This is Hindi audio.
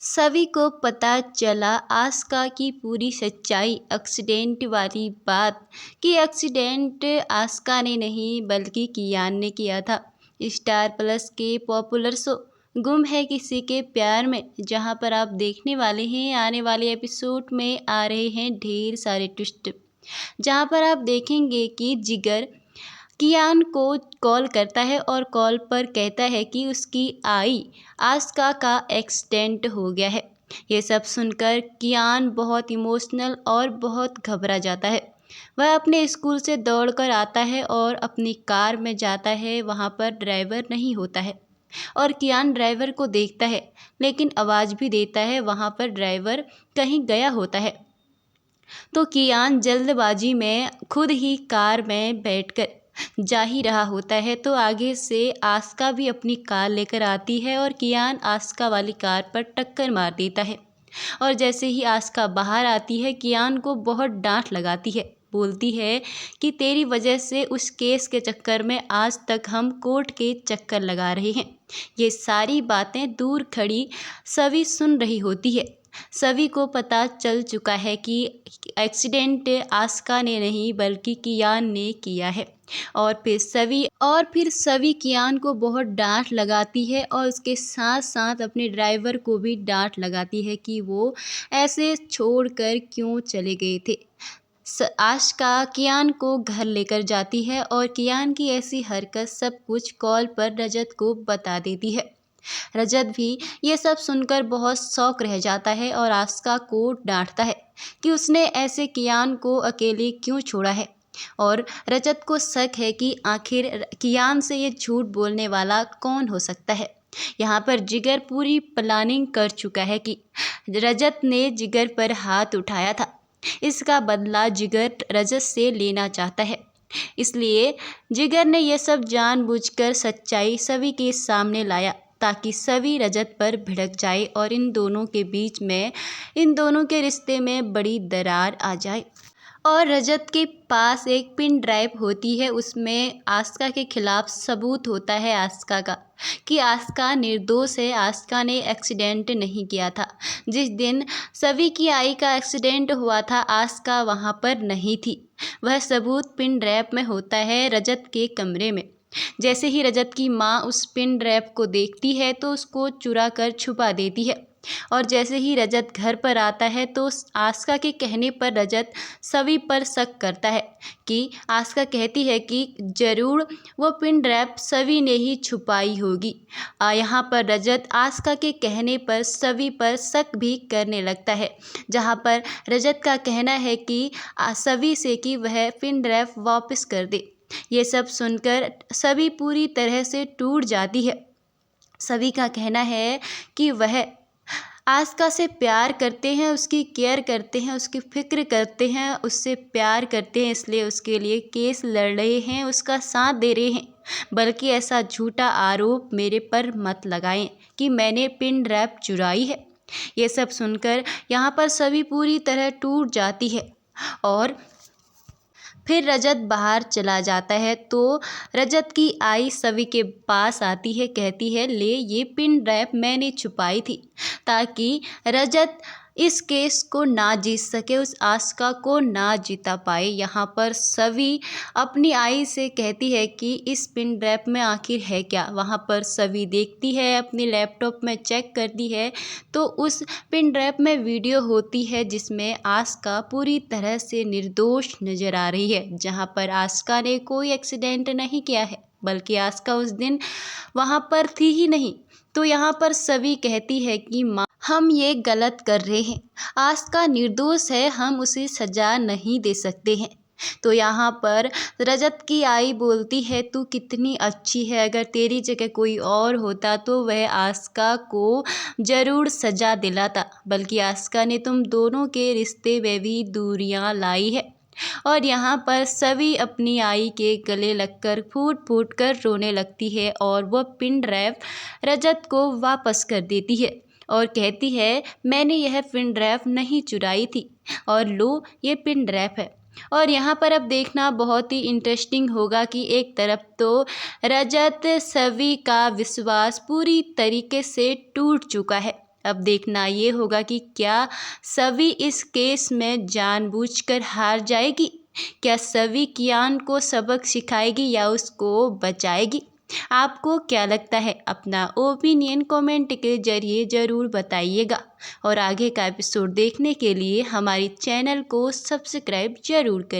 सभी को पता चला आस्का की पूरी सच्चाई, एक्सीडेंट वाली बात कि एक्सीडेंट आस्का ने नहीं बल्कि कियान ने किया था। स्टार प्लस के पॉपुलर शो गुम है किसी के प्यार में, जहां पर आप देखने वाले हैं आने वाले एपिसोड में आ रहे हैं ढेर सारे ट्विस्ट, जहां पर आप देखेंगे कि जिगर कियान को कॉल करता है और कॉल पर कहता है कि उसकी आई आस्का का एक्सीडेंट हो गया है। ये सब सुनकर कियान बहुत इमोशनल और बहुत घबरा जाता है। वह अपने स्कूल से दौड़कर आता है और अपनी कार में जाता है। वहाँ पर ड्राइवर नहीं होता है और कियान ड्राइवर को देखता है, लेकिन आवाज़ भी देता है। वहाँ पर ड्राइवर कहीं गया होता है तो कियान जल्दबाजी में खुद ही कार में बैठकर जा ही रहा होता है, तो आगे से आस्का भी अपनी कार लेकर आती है और कियान आस्का वाली कार पर टक्कर मार देता है। और जैसे ही आस्का बाहर आती है, कियान को बहुत डांट लगाती है, बोलती है कि तेरी वजह से उस केस के चक्कर में आज तक हम कोर्ट के चक्कर लगा रहे हैं। ये सारी बातें दूर खड़ी सभी सुन रही होती है। सभी को पता चल चुका है कि एक्सीडेंट आस्का ने नहीं बल्कि कियान ने किया है। और फिर सभी कियान को बहुत डांट लगाती है और उसके साथ साथ अपने ड्राइवर को भी डांट लगाती है कि वो ऐसे छोड़कर क्यों चले गए थे। आस्का कियान को घर लेकर जाती है और कियान की ऐसी हरकत सब कुछ कॉल पर रजत को बता देती है। रजत भी ये सब सुनकर बहुत शौक रह जाता है और आस्का को डांटता है कि उसने ऐसे कियान को अकेले क्यों छोड़ा है। और रजत को शक है कि आखिर कियान से ये झूठ बोलने वाला कौन हो सकता है। यहाँ पर जिगर पूरी प्लानिंग कर चुका है कि रजत ने जिगर पर हाथ उठाया था, इसका बदला जिगर रजत से लेना चाहता है। इसलिए जिगर ने यह सब जानबूझकर सच्चाई सभी के सामने लाया ताकि सभी रजत पर भिड़क जाए और इन दोनों के रिश्ते में बड़ी दरार आ जाए। और रजत के पास एक पिन ड्राइव होती है, उसमें आस्का के खिलाफ सबूत होता है आस्का का कि आस्का निर्दोष है, आस्का ने एक्सीडेंट नहीं किया था। जिस दिन सभी की आई का एक्सीडेंट हुआ था आस्का वहाँ पर नहीं थी। वह सबूत पिन ड्राइव में होता है रजत के कमरे में। जैसे ही रजत की माँ उस पिन ड्राइव को देखती है तो उसको चुरा कर छुपा देती है। और जैसे ही रजत घर पर आता है तो आस्का के कहने पर रजत सभी पर शक करता है कि आस्का कहती है कि ज़रूर वो पिन ड्राइव सभी ने ही छुपाई होगी। यहाँ पर रजत आस्का के कहने पर सभी पर शक भी करने लगता है, जहाँ पर रजत का कहना है कि सभी से कि वह पिन ड्राइव वापस कर दे। ये सब सुनकर सभी पूरी तरह से टूट जाती है। सभी का कहना है कि वह आस्का से प्यार करते हैं, उसकी केयर करते हैं, उसकी फिक्र करते हैं, उससे प्यार करते हैं, इसलिए उसके लिए केस लड़ रहे हैं, उसका साथ दे रहे हैं। बल्कि ऐसा झूठा आरोप मेरे पर मत लगाएं कि मैंने पिन ड्राइव चुराई है। ये सब सुनकर यहाँ पर सभी पूरी तरह टूट जाती है। और फिर रजत बाहर चला जाता है तो रजत की आई सभी के पास आती है, कहती है ले ये पिन ड्राइव मैंने छुपाई थी ताकि रजत इस केस को ना जीत सके, उस आस्का को ना जीता पाए। यहाँ पर सभी अपनी आई से कहती है कि इस पिन ड्राइव में आखिर है क्या। वहाँ पर सभी देखती है, अपने लैपटॉप में चेक करती है तो उस पिन ड्राइव में वीडियो होती है जिसमें आस्का पूरी तरह से निर्दोष नज़र आ रही है, जहाँ पर आस्का ने कोई एक्सीडेंट नहीं किया है बल्कि आस्का उस दिन वहाँ पर थी ही नहीं। तो यहाँ पर सभी कहती है कि माँ हम ये गलत कर रहे हैं, आस्का निर्दोष है, हम उसे सज़ा नहीं दे सकते हैं। तो यहाँ पर रजत की आई बोलती है तू कितनी अच्छी है, अगर तेरी जगह कोई और होता तो वह आस्का को ज़रूर सज़ा दिलाता, बल्कि आस्का ने तुम दोनों के रिश्ते में भी दूरियां लाई है। और यहाँ पर सभी अपनी आई के गले लगकर फूट फूट कर रोने लगती है और वह पिन ड्राइव रजत को वापस कर देती है और कहती है मैंने यह पिन ड्राइव नहीं चुराई थी और लो ये पिन ड्राइव है। और यहाँ पर अब देखना बहुत ही इंटरेस्टिंग होगा कि एक तरफ तो रजत सभी का विश्वास पूरी तरीके से टूट चुका है अब देखना ये होगा कि क्या सवी इस केस में जानबूझकर हार जाएगी, क्या सवी कियान को सबक सिखाएगी या उसको बचाएगी। आपको क्या लगता है, अपना ओपिनियन कमेंट के जरिए ज़रूर बताइएगा और आगे का एपिसोड देखने के लिए हमारी चैनल को सब्सक्राइब ज़रूर करें।